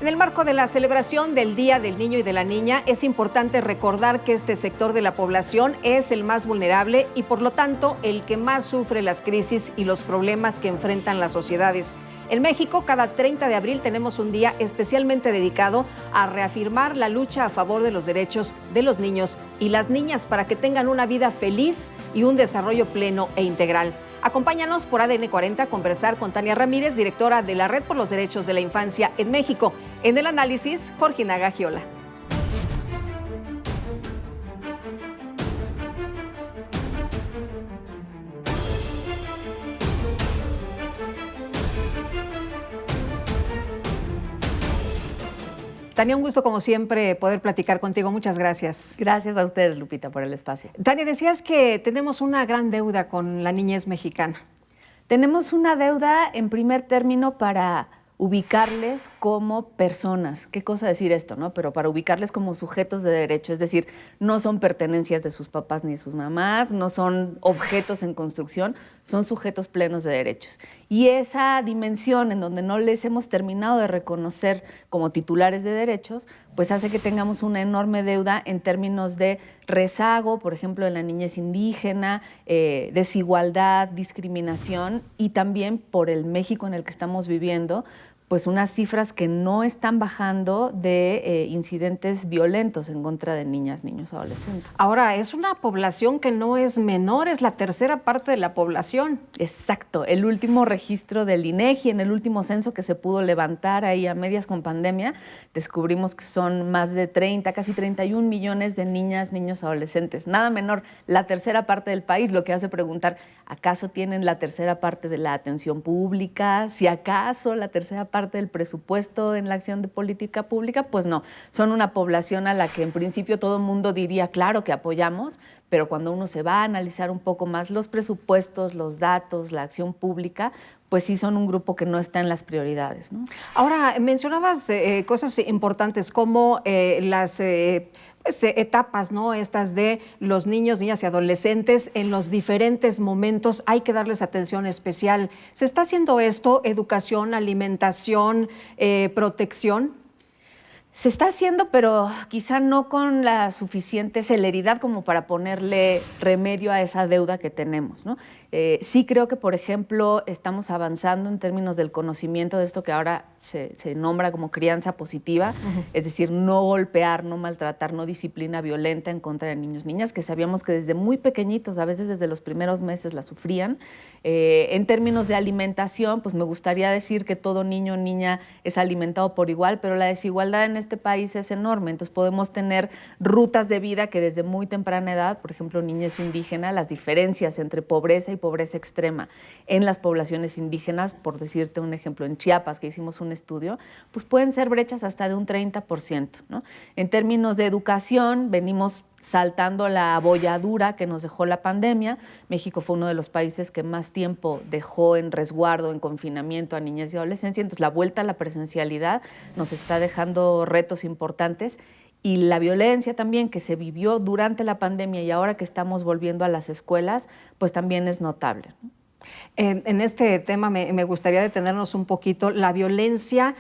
el marco de la celebración del Día del Niño y de la Niña, es importante recordar que este sector de la población es el más vulnerable y, por lo tanto, el que más sufre las crisis y los problemas que enfrentan las sociedades. En México, cada 30 de abril tenemos un día especialmente dedicado a reafirmar la lucha a favor de los derechos de los niños y las niñas para que tengan una vida feliz y un desarrollo pleno e integral. Acompáñanos por ADN 40 a conversar con Tania Ramírez, directora de la Red por los Derechos de la Infancia en México. En el análisis, Georgina Gagiola. Tania, un gusto como siempre poder platicar contigo. Muchas gracias. Gracias a ustedes, Lupita, por el espacio. Tania, decías que tenemos una gran deuda con la niñez mexicana. Tenemos una deuda en primer término para ubicarles como personas. ¿Qué cosa decir esto, no? Pero para ubicarles como sujetos de derecho, es decir, no son pertenencias de sus papás ni de sus mamás, no son objetos en construcción, son sujetos plenos de derechos. Y esa dimensión en donde no les hemos terminado de reconocer como titulares de derechos, pues hace que tengamos una enorme deuda en términos de rezago, por ejemplo, en la niñez indígena, desigualdad, discriminación y también por el México en el que estamos viviendo, pues unas cifras que no están bajando de incidentes violentos en contra de niñas, niños, adolescentes. Ahora, es una población que no es menor, es la tercera parte de la población. Exacto. El último registro del INEGI, en el último censo que se pudo levantar ahí a medias con pandemia, descubrimos que son más de 30, casi 31 millones de niñas, niños, adolescentes. Nada menor, la tercera parte del país, lo que hace preguntar, ¿acaso tienen la tercera parte de la atención pública? Si acaso la tercera parte del presupuesto en la acción de política pública, pues no, son una población a la que en principio todo el mundo diría, claro que apoyamos, pero cuando uno se va a analizar un poco más los presupuestos, los datos, la acción pública, pues sí son un grupo que no está en las prioridades, ¿no? Ahora, mencionabas cosas importantes como las etapas, ¿no? Estas de los niños, niñas y adolescentes en los diferentes momentos hay que darles atención especial. ¿Se está haciendo esto? ¿Educación, alimentación, protección? Se está haciendo, pero quizá no con la suficiente celeridad como para ponerle remedio a esa deuda que tenemos, ¿no? Sí creo que, por ejemplo, estamos avanzando en términos del conocimiento de esto que ahora se nombra como crianza positiva, es decir, no golpear, no maltratar, no disciplina violenta en contra de niños, niñas, que sabíamos que desde muy pequeñitos, a veces desde los primeros meses la sufrían. En términos de alimentación, pues me gustaría decir que todo niño o niña es alimentado por igual, pero la desigualdad en este país es enorme, entonces podemos tener rutas de vida que desde muy temprana edad, por ejemplo, niñez indígena, las diferencias entre pobreza y pobreza extrema en las poblaciones indígenas, por decirte un ejemplo, en Chiapas, que hicimos un estudio, pues pueden ser brechas hasta de un 30%, ¿no? En términos de educación, venimos saltando la bolladura que nos dejó la pandemia. México fue uno de los países que más tiempo dejó en resguardo, en confinamiento a niñez y adolescencia, entonces la vuelta a la presencialidad nos está dejando retos importantes. Y la violencia también que se vivió durante la pandemia y ahora que estamos volviendo a las escuelas, pues también es notable, ¿no? En este tema me gustaría detenernos un poquito. La violencia,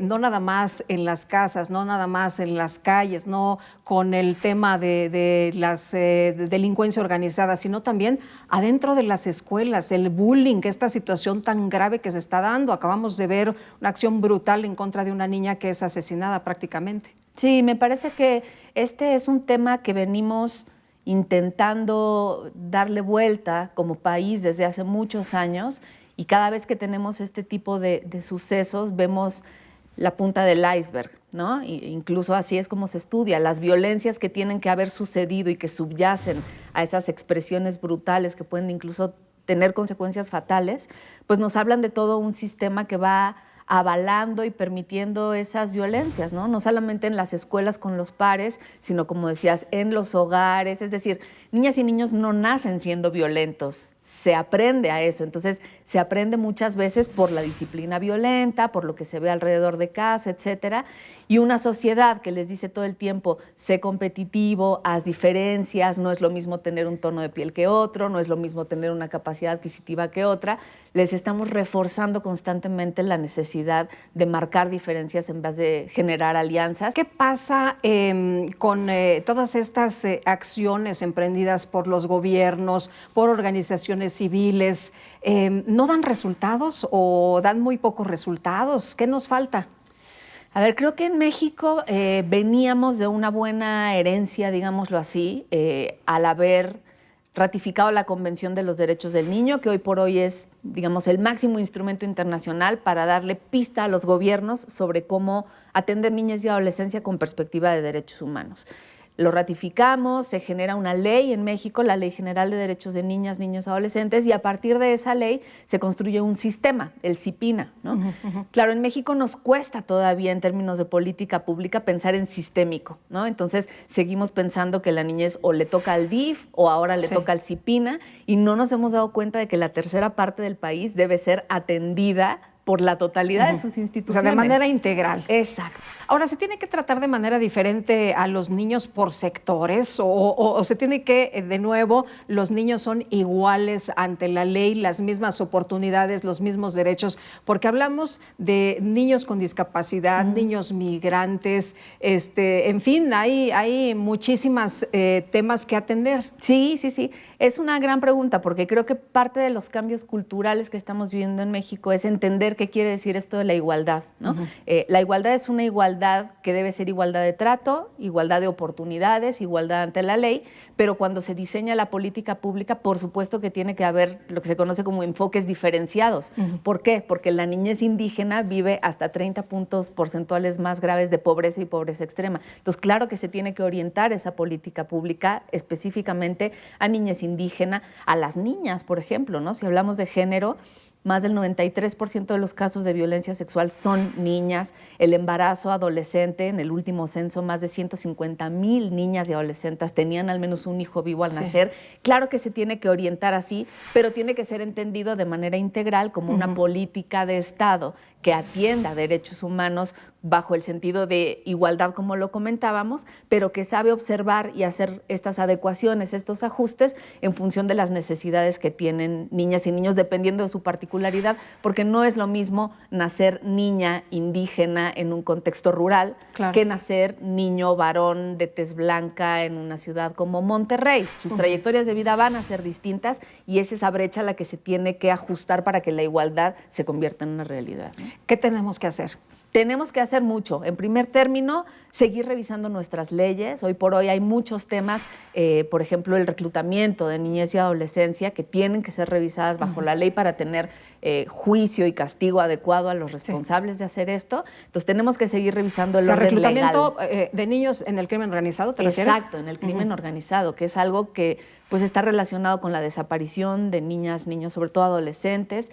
no nada más en las casas, no nada más en las calles, no con el tema de las delincuencia organizada, sino también adentro de las escuelas, el bullying, esta situación tan grave que se está dando. Acabamos de ver una acción brutal en contra de una niña que es asesinada prácticamente. Sí, me parece que este es un tema que venimos intentando darle vuelta como país desde hace muchos años y cada vez que tenemos este tipo de sucesos vemos la punta del iceberg, ¿no? Incluso así es como se estudia, las violencias que tienen que haber sucedido y que subyacen a esas expresiones brutales que pueden incluso tener consecuencias fatales, pues nos hablan de todo un sistema que va avalando y permitiendo esas violencias, ¿no? No solamente en las escuelas con los pares, sino, como decías, en los hogares. Es decir, niñas y niños no nacen siendo violentos, se aprende a eso. Entonces, Se aprende muchas veces por la disciplina violenta, por lo que se ve alrededor de casa, etcétera. Y una sociedad que les dice todo el tiempo, sé competitivo, haz diferencias, no es lo mismo tener un tono de piel que otro, no es lo mismo tener una capacidad adquisitiva que otra, les estamos reforzando constantemente la necesidad de marcar diferencias en vez de generar alianzas. ¿Qué pasa con todas estas acciones emprendidas por los gobiernos, por organizaciones civiles? ¿No dan resultados o dan muy pocos resultados? ¿Qué nos falta? A ver, creo que en México veníamos de una buena herencia, digámoslo así, al haber ratificado la Convención de los Derechos del Niño, que hoy por hoy es, digamos, el máximo instrumento internacional para darle pista a los gobiernos sobre cómo atender niñas y adolescencia con perspectiva de derechos humanos. Lo ratificamos, se genera una ley en México, la Ley General de Derechos de Niñas, Niños y Adolescentes, y a partir de esa ley se construye un sistema, el CIPINA, ¿no? Claro, en México nos cuesta todavía en términos de política pública pensar en sistémico, ¿no? Entonces seguimos pensando que la niñez o le toca al DIF o ahora le toca al CIPINA, y no nos hemos dado cuenta de que la tercera parte del país debe ser atendida por la totalidad de sus instituciones. O sea, de manera integral. Exacto. Ahora, ¿se tiene que tratar de manera diferente a los niños por sectores o se tiene que, de nuevo, los niños son iguales ante la ley, las mismas oportunidades, los mismos derechos? Porque hablamos de niños con discapacidad, niños migrantes, en fin, hay muchísimos temas que atender. Sí. Es una gran pregunta porque creo que parte de los cambios culturales que estamos viviendo en México es entender qué quiere decir esto de la igualdad, ¿no? La igualdad es una igualdad que debe ser igualdad de trato, igualdad de oportunidades, igualdad ante la ley, pero cuando se diseña la política pública, por supuesto que tiene que haber lo que se conoce como enfoques diferenciados. ¿Por qué? Porque la niñez indígena vive hasta 30 puntos porcentuales más graves de pobreza y pobreza extrema. Entonces, claro que se tiene que orientar esa política pública específicamente a niñez indígena, a las niñas, por ejemplo, ¿no? Si hablamos de género, más del 93% de los casos de violencia sexual son niñas. El embarazo adolescente, en el último censo, más de 150,000 niñas y adolescentes tenían al menos un hijo vivo al nacer. Claro que se tiene que orientar así, pero tiene que ser entendido de manera integral como una política de Estado que atienda derechos humanos bajo el sentido de igualdad, como lo comentábamos, pero que sabe observar y hacer estas adecuaciones, estos ajustes en función de las necesidades que tienen niñas y niños, dependiendo de su particularidad, porque no es lo mismo nacer niña indígena en un contexto rural que nacer niño varón de tez blanca en una ciudad como Monterrey. Sus trayectorias de vida van a ser distintas y es esa brecha la que se tiene que ajustar para que la igualdad se convierta en una realidad, ¿no? ¿Qué tenemos que hacer? Tenemos que hacer mucho. En primer término, seguir revisando nuestras leyes. Hoy por hoy hay muchos temas, por ejemplo, el reclutamiento de niñez y adolescencia, que tienen que ser revisadas bajo la ley para tener juicio y castigo adecuado a los responsables de hacer esto. Entonces, tenemos que seguir revisando el orden legal. Reclutamiento de niños en el crimen organizado, ¿te refieres? Exacto, en el crimen organizado, que es algo que pues está relacionado con la desaparición de niñas, niños, sobre todo adolescentes.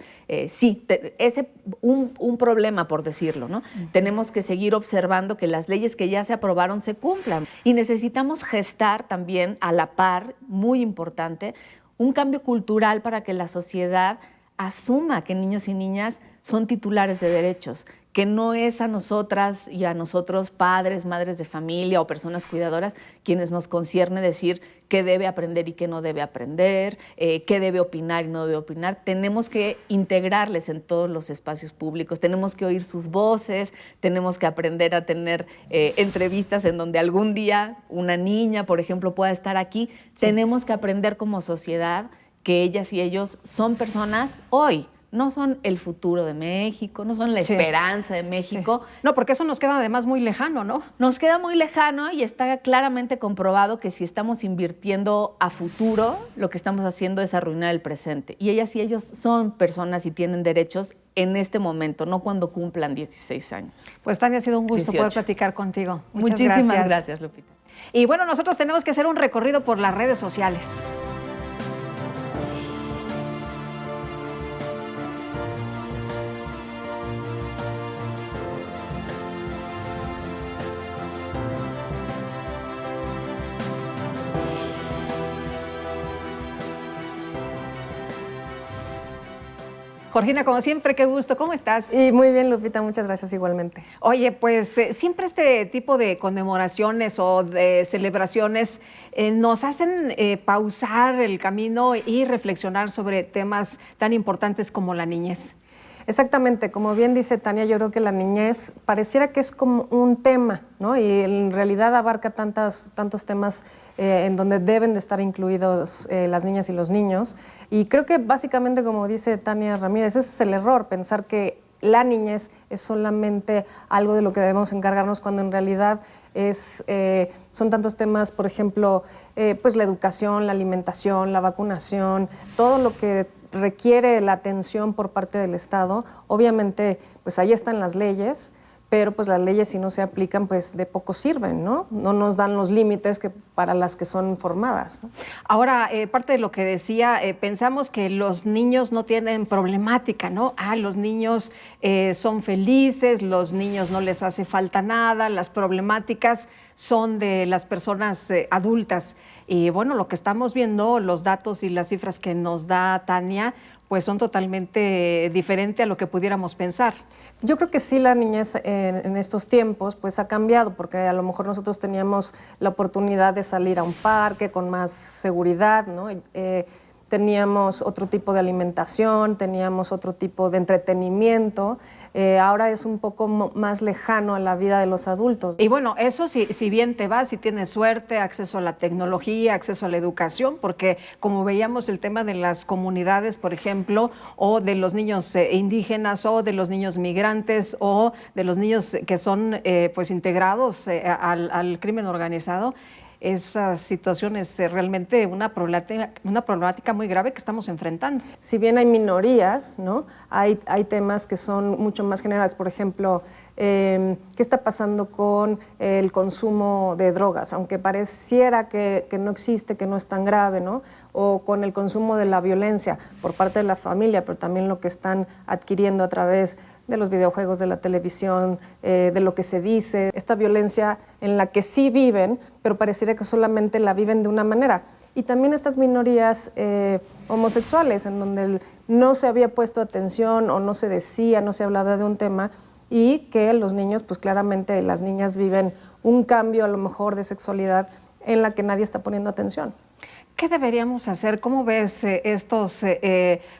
Un problema, por decirlo, ¿no? Tenemos que seguir observando que las leyes que ya se aprobaron se cumplan. Y necesitamos gestar también a la par, muy importante, un cambio cultural para que la sociedad asuma que niños y niñas son titulares de derechos, que no es a nosotras y a nosotros, padres, madres de familia o personas cuidadoras, quienes nos concierne decir qué debe aprender y qué no debe aprender, qué debe opinar y no debe opinar. Tenemos que integrarles en todos los espacios públicos, tenemos que oír sus voces, tenemos que aprender a tener entrevistas en donde algún día una niña, por ejemplo, pueda estar aquí. Tenemos que aprender como sociedad que ellas y ellos son personas hoy. No son el futuro de México, no son la esperanza de México. No, porque eso nos queda además muy lejano, ¿no? Nos queda muy lejano y está claramente comprobado que si estamos invirtiendo a futuro, lo que estamos haciendo es arruinar el presente. Y ellas y ellos son personas y tienen derechos en este momento, no cuando cumplan 16 años. Pues Tania, ha sido un gusto 18. poder platicar contigo. Muchas Muchísimas gracias, Lupita. Y bueno, nosotros tenemos que hacer un recorrido por las redes sociales. Georgina, como siempre, qué gusto. ¿Cómo estás? Y muy bien, Lupita, muchas gracias igualmente. Oye, pues siempre este tipo de conmemoraciones o de celebraciones nos hacen pausar el camino y reflexionar sobre temas tan importantes como la niñez. Exactamente, como bien dice Tania, yo creo que la niñez pareciera que es como un tema, ¿no? Y en realidad abarca tantos temas en donde deben de estar incluidos las niñas y los niños. Y creo que básicamente, como dice Tania Ramírez, ese es el error, pensar que la niñez es solamente algo de lo que debemos encargarnos cuando en realidad son tantos temas, por ejemplo, pues la educación, la alimentación, la vacunación, todo lo que requiere la atención por parte del Estado. Obviamente, pues ahí están las leyes, pero pues las leyes si no se aplican, pues de poco sirven, ¿no? No nos dan los límites para las que son formadas, ¿no? Ahora, parte de lo que decía, pensamos que los niños no tienen problemática, ¿no? Los niños son felices, los niños no les hace falta nada, las problemáticas son de las personas adultas. Y bueno, lo que estamos viendo, los datos y las cifras que nos da Tania, pues son totalmente diferentes a lo que pudiéramos pensar. Yo creo que sí, la niñez en estos tiempos pues ha cambiado, porque a lo mejor nosotros teníamos la oportunidad de salir a un parque con más seguridad, ¿no? Teníamos otro tipo de alimentación, teníamos otro tipo de entretenimiento. Ahora es un poco más lejano a la vida de los adultos. Y bueno, eso si bien te vas, si tienes suerte, acceso a la tecnología, acceso a la educación, porque como veíamos el tema de las comunidades, por ejemplo, o de los niños indígenas, o de los niños migrantes, o de los niños que son pues integrados al crimen organizado, esas situaciones realmente una problemática muy grave que estamos enfrentando. Si bien hay minorías, ¿no? Hay temas que son mucho más generales. Por ejemplo, ¿qué está pasando con el consumo de drogas? Aunque pareciera que no existe, que no es tan grave, ¿no? O con el consumo de la violencia por parte de la familia, pero también lo que están adquiriendo a través de los videojuegos, de la televisión, de lo que se dice, esta violencia en la que sí viven, pero pareciera que solamente la viven de una manera. Y también estas minorías homosexuales, en donde no se había puesto atención o no se decía, no se hablaba de un tema, y que los niños, pues claramente las niñas viven un cambio a lo mejor de sexualidad en la que nadie está poniendo atención. ¿Qué deberíamos hacer? ¿Cómo ves estos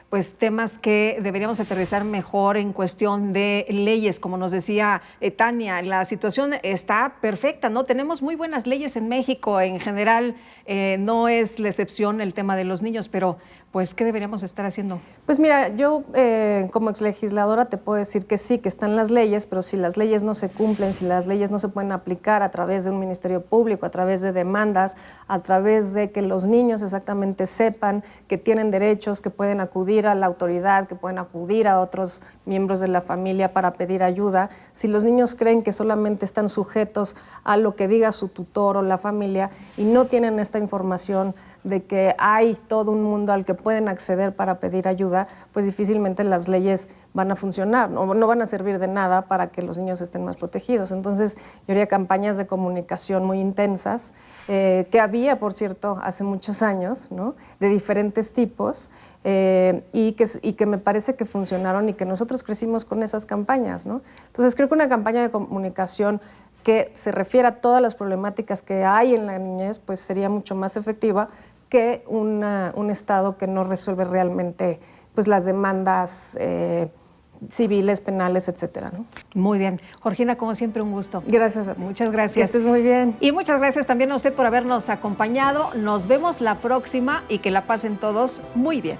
pues, temas que deberíamos aterrizar mejor en cuestión de leyes? Como nos decía Tania, la situación está perfecta, ¿no? Tenemos muy buenas leyes en México, en general no es la excepción el tema de los niños, pero pues, ¿qué deberíamos estar haciendo? Pues mira, yo como exlegisladora te puedo decir que sí, que están las leyes, pero si las leyes no se cumplen, si las leyes no se pueden aplicar a través de un ministerio público, a través de demandas, a través de que los niños exactamente sepan que tienen derechos, que pueden acudir a la autoridad, que pueden acudir a otros miembros de la familia para pedir ayuda, si los niños creen que solamente están sujetos a lo que diga su tutor o la familia y no tienen esta información de que hay todo un mundo al que pueden acceder para pedir ayuda, pues difícilmente las leyes van a funcionar, no van a servir de nada para que los niños estén más protegidos. Entonces, yo haría campañas de comunicación muy intensas, que había, por cierto, hace muchos años, ¿no? De diferentes tipos, y que me parece que funcionaron y que nosotros crecimos con esas campañas, ¿no? Entonces, creo que una campaña de comunicación que se refiere a todas las problemáticas que hay en la niñez, pues sería mucho más efectiva que un Estado que no resuelve realmente pues, las demandas civiles, penales, etcétera, ¿no? Muy bien. Georgina, como siempre, un gusto. Gracias a ti. Muchas gracias. Que estés muy bien. Y muchas gracias también a usted por habernos acompañado. Nos vemos la próxima y que la pasen todos muy bien.